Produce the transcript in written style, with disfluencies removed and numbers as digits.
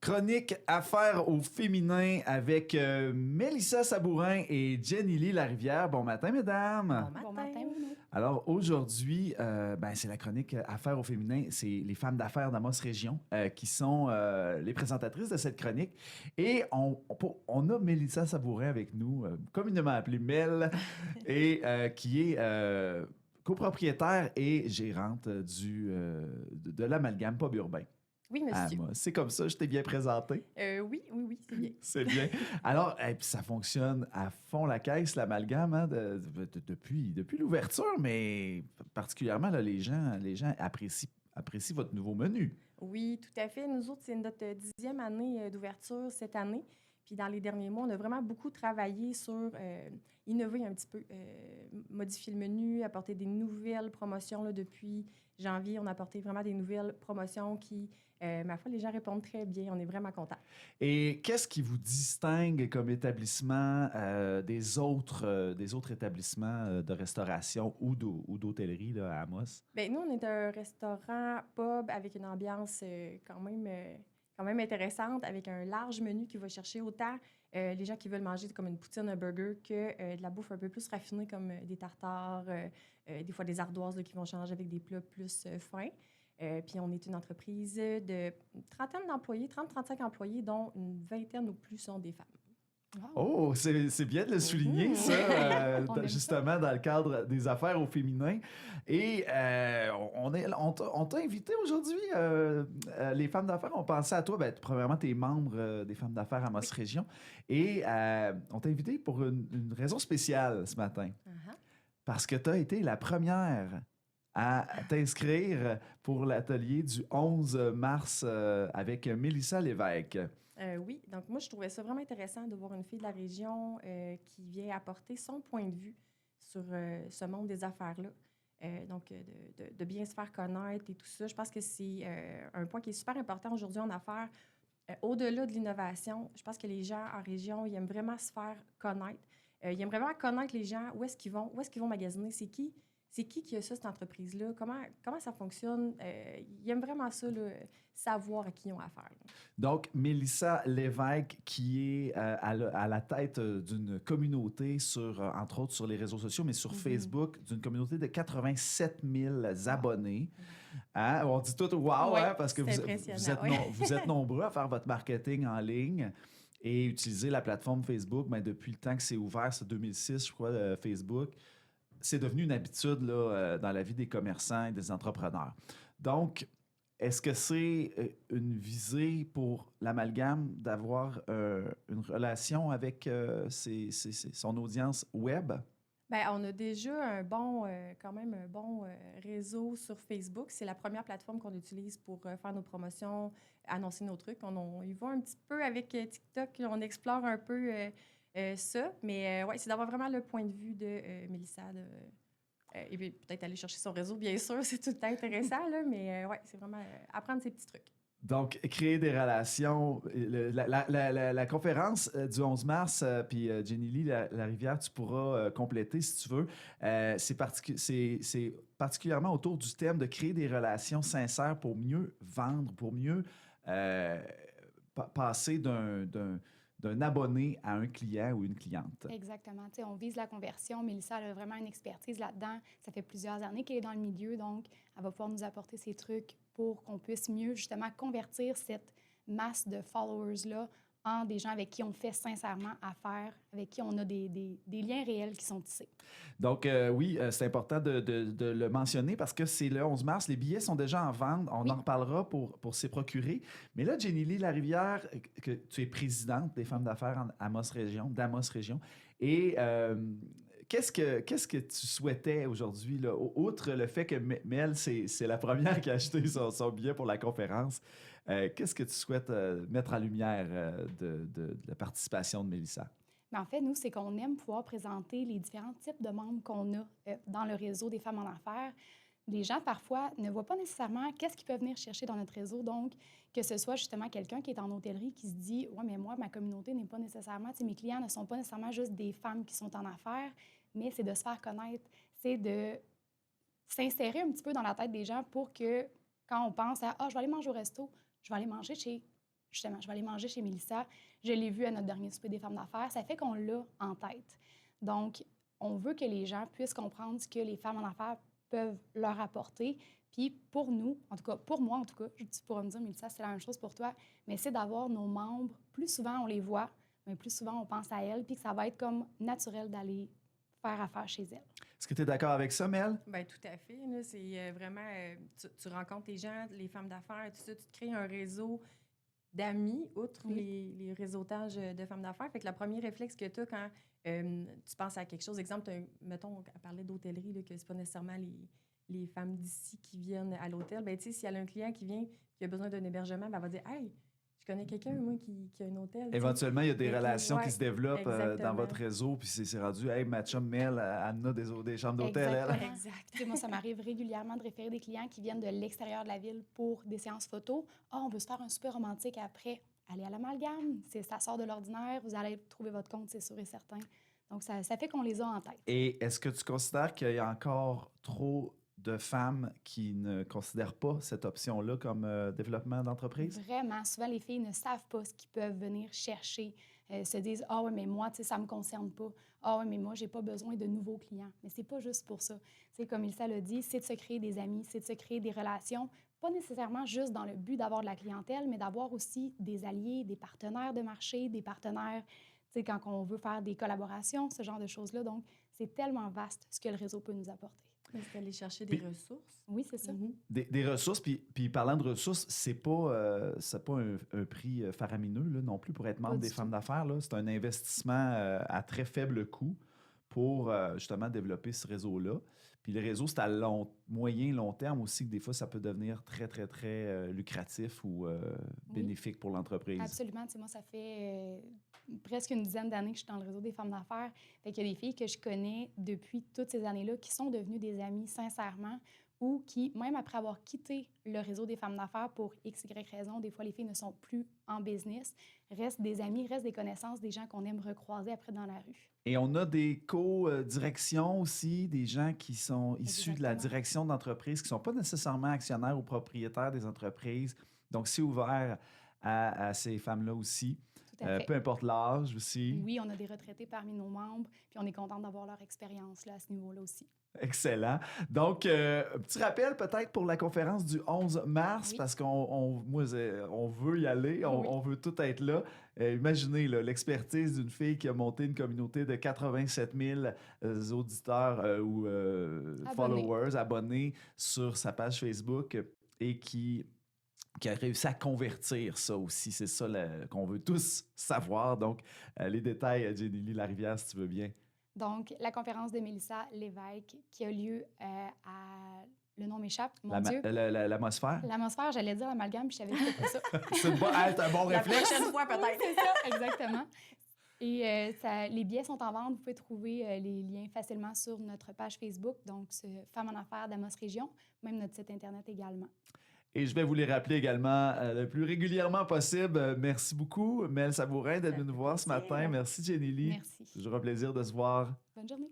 Chronique Affaires au féminin avec Mélissa Sabourin et Jenny Lee Larivière. Bon matin, mesdames. Bon matin, Bruno. Alors aujourd'hui, c'est la chronique Affaires au féminin. C'est les femmes d'affaires d'Amos Région qui sont les présentatrices de cette chronique. Et on a Mélissa Sabourin avec nous, communément appelée Mel, et qui est copropriétaire et gérante de l'amalgame Pub Urbain. Oui, monsieur. C'est comme ça, je t'ai bien présenté. Oui, c'est bien. C'est bien. Alors, puis ça fonctionne à fond la caisse, l'amalgame, hein, depuis l'ouverture, mais particulièrement, là, les gens apprécient votre nouveau menu. Oui, tout à fait. Nous autres, c'est notre 10e année d'ouverture cette année. Puis dans les derniers mois, on a vraiment beaucoup travaillé sur innover un petit peu, modifier le menu, apporter des nouvelles promotions. Là, depuis janvier, on a apporté vraiment des nouvelles promotions qui, ma foi, les gens répondent très bien. On est vraiment contents. Et qu'est-ce qui vous distingue comme établissement des autres établissements de restauration ou d'hôtellerie là, à Amos? Bien, nous, on est un restaurant pub avec une ambiance quand même intéressante, avec un large menu qui va chercher autant les gens qui veulent manger comme une poutine, un burger, que de la bouffe un peu plus raffinée comme des tartares, des fois des ardoises là, qui vont changer avec des plats plus fins. Puis on est une entreprise de trentaine d'employés, 30-35 employés, dont une vingtaine ou plus sont des femmes. Wow. Oh, c'est bien de le souligner, ça, justement, dans le cadre des affaires au féminin. Et on t'a invité aujourd'hui, les femmes d'affaires, on pensait à toi. Premièrement, tu es membre des femmes d'affaires à Amos Région. Et on t'a invité pour une raison spéciale ce matin. Uh-huh. Parce que tu as été la première à t'inscrire pour l'atelier du 11 mars avec Mélissa Lévesque. Oui, donc moi, je trouvais ça vraiment intéressant de voir une fille de la région qui vient apporter son point de vue sur ce monde des affaires-là. Donc, de bien se faire connaître et tout ça. Je pense que c'est un point qui est super important aujourd'hui en affaires. Au-delà de l'innovation, je pense que les gens en région, ils aiment vraiment se faire connaître. Ils aiment vraiment connaître les gens, où est-ce qu'ils vont magasiner, c'est qui a ça, cette entreprise-là? Comment ça fonctionne? Ils aiment vraiment ça, là, savoir à qui ils ont affaire. Là. Donc, Mélissa Lévesque, qui est à la tête d'une communauté, entre autres sur les réseaux sociaux, mais sur Facebook, d'une communauté de 87 000 abonnés. Hein? On dit tout « wow ouais, hein? » parce que vous êtes nombreux à faire votre marketing en ligne et utiliser la plateforme Facebook depuis le temps que c'est ouvert, c'est 2006, je crois, Facebook. C'est devenu une habitude là, dans la vie des commerçants et des entrepreneurs. Donc, est-ce que c'est une visée pour l'amalgame d'avoir une relation avec son audience web? Bien, on a déjà quand même un bon réseau sur Facebook. C'est la première plateforme qu'on utilise pour faire nos promotions, annoncer nos trucs. On y va un petit peu avec TikTok. On explore un peu... ça, mais c'est d'avoir vraiment le point de vue de Mélissa. Et puis peut-être aller chercher son réseau, bien sûr, c'est tout le temps intéressant, là, mais c'est vraiment apprendre ces petits trucs. Donc, créer des relations. La conférence du 11 mars, puis Jenny Lee Larivière, tu pourras compléter si tu veux. C'est particulièrement autour du thème de créer des relations sincères pour mieux vendre, pour mieux passer d'un abonné à un client ou une cliente. Exactement. T'sais, on vise la conversion. Mélissa a vraiment une expertise là-dedans. Ça fait plusieurs années qu'elle est dans le milieu, donc elle va pouvoir nous apporter ces trucs pour qu'on puisse mieux, justement, convertir cette masse de followers-là en des gens avec qui on fait sincèrement affaire, avec qui on a des liens réels qui sont tissés. Donc, oui, c'est important de le mentionner parce que c'est le 11 mars. Les billets sont déjà en vente. On en reparlera pour s'y procurer. Mais là, Jenny Lee Larivière, que tu es présidente des femmes d'affaires d'Amos Région. Et qu'est-ce que tu souhaitais aujourd'hui, là, outre le fait que Mel, c'est la première qui a acheté son billet pour la conférence, qu'est-ce que tu souhaites mettre en lumière de la participation de Mélissa? Mais en fait, nous, c'est qu'on aime pouvoir présenter les différents types de membres qu'on a dans le réseau des femmes en affaires. Les gens, parfois, ne voient pas nécessairement qu'est-ce qu'ils peuvent venir chercher dans notre réseau. Donc, que ce soit justement quelqu'un qui est en hôtellerie qui se dit « Ouais, mais moi, ma communauté n'est pas nécessairement... mes clients ne sont pas nécessairement juste des femmes qui sont en affaires, mais c'est de se faire connaître, c'est de s'insérer un petit peu dans la tête des gens pour que, quand on pense à « Ah, je vais aller manger au resto, je vais aller manger chez justement, je vais aller manger chez Mélissa. Je l'ai vu à notre dernier souper des femmes d'affaires. Ça fait qu'on l'a en tête. Donc, on veut que les gens puissent comprendre ce que les femmes en affaires peuvent leur apporter. Puis pour nous, en tout cas, pour moi, en tout cas, tu pourras me dire, Mélissa, c'est la même chose pour toi, mais c'est d'avoir nos membres, plus souvent on les voit, mais plus souvent on pense à elles, puis que ça va être comme naturel d'aller faire affaire chez elles. Est-ce que tu es d'accord avec ça, Mel? Bien, tout à fait. Là, c'est vraiment, tu rencontres les gens, les femmes d'affaires, tout ça, tu te crées un réseau d'amis, outre les réseautages de femmes d'affaires. Fait que le premier réflexe que tu as quand tu penses à quelque chose, exemple, mettons, à parler d'hôtellerie, là, que c'est pas nécessairement les femmes d'ici qui viennent à l'hôtel, bien, tu sais, s'il y a un client qui vient qui a besoin d'un hébergement, ben, elle va dire « Hey, je connais quelqu'un, moi, qui a un hôtel. » Éventuellement, il y a des Fait que, relations qui ouais, se développent dans exactement. votre réseau, puis c'est rendu « Hey, ma chum Mel, elle a des chambres d'hôtel, elle. » Exactement. Exact. Tu sais, moi, ça m'arrive régulièrement de référer des clients qui viennent de l'extérieur de la ville pour des séances photos. « Ah, on veut se faire un super romantique après. » Allez à l'Amalgame. Ça sort de l'ordinaire. Vous allez trouver votre compte, c'est sûr et certain. Donc, ça fait qu'on les a en tête. Et est-ce que tu considères qu'il y a encore trop de femmes qui ne considèrent pas cette option-là comme développement d'entreprise? Vraiment, souvent, les filles ne savent pas ce qu'ils peuvent venir chercher. Se disent « Ah oui, mais moi, tu sais, ça ne me concerne pas. Ah oui, mais moi, j'ai pas besoin de nouveaux clients. » Mais c'est pas juste pour ça. Tu sais, comme Ilsa l'a dit, c'est de se créer des amis, c'est de se créer des relations, pas nécessairement juste dans le but d'avoir de la clientèle, mais d'avoir aussi des alliés, des partenaires de marché, des partenaires, tu sais, quand on veut faire des collaborations, ce genre de choses-là. Donc, c'est tellement vaste ce que le réseau peut nous apporter. C'est aller chercher des ressources. Oui, c'est ça. Des ressources, puis parlant de ressources, c'est pas un prix faramineux là, non plus pour être membre Pas des du femmes tout. d'affaires. Là. C'est un investissement à très faible coût pour justement développer ce réseau-là. Puis le réseau, c'est à moyen, long terme aussi que des fois, ça peut devenir très, très, très lucratif ou bénéfique pour l'entreprise. Absolument. Tu sais, moi, ça fait presque une dizaine d'années que je suis dans le réseau des femmes d'affaires. Fait qu'il y a des filles que je connais depuis toutes ces années-là qui sont devenues des amies sincèrement ou qui, même après avoir quitté le réseau des femmes d'affaires pour X, Y raison, des fois, les filles ne sont plus en business, restent des amis, restent des connaissances, des gens qu'on aime recroiser après dans la rue. Et on a des co-directions aussi, des gens qui sont issus de la Exactement. direction d'entreprise, qui ne sont pas nécessairement actionnaires ou propriétaires des entreprises. Donc, c'est ouvert à ces femmes-là aussi, Tout à fait. peu importe l'âge aussi. Oui, on a des retraités parmi nos membres, puis on est content d'avoir leur expérience là, à ce niveau-là aussi. Excellent. Donc, petit rappel peut-être pour la conférence du 11 mars, Oui. parce qu'on veut y aller, on veut tout être là. Imaginez là, l'expertise d'une fille qui a monté une communauté de 87 000 auditeurs ou followers, abonnés sur sa page Facebook et qui a réussi à convertir ça aussi. C'est ça qu'on veut tous savoir. Donc, les détails, Jenny Larivière, si tu veux bien. Donc, la conférence de Mélissa Lévesque qui a lieu à... Le nom m'échappe, mon Dieu. L'atmosphère? L'atmosphère, j'allais dire l'amalgame, puis je savais que c'était pas ça. C'est un bon La réflexe. prochaine fois, Oui, peut-être. c'est ça, exactement. Et les billets sont en vente. Vous pouvez trouver les liens facilement sur notre page Facebook, donc Femmes en affaires d'Amos Région, même notre site Internet également. Et je vais vous les rappeler également le plus régulièrement possible. Merci beaucoup, Mel Sabourin, d'être venue nous voir ce matin. Merci, Jenny Lee. Merci. C'est toujours un plaisir de se voir. Bonne journée.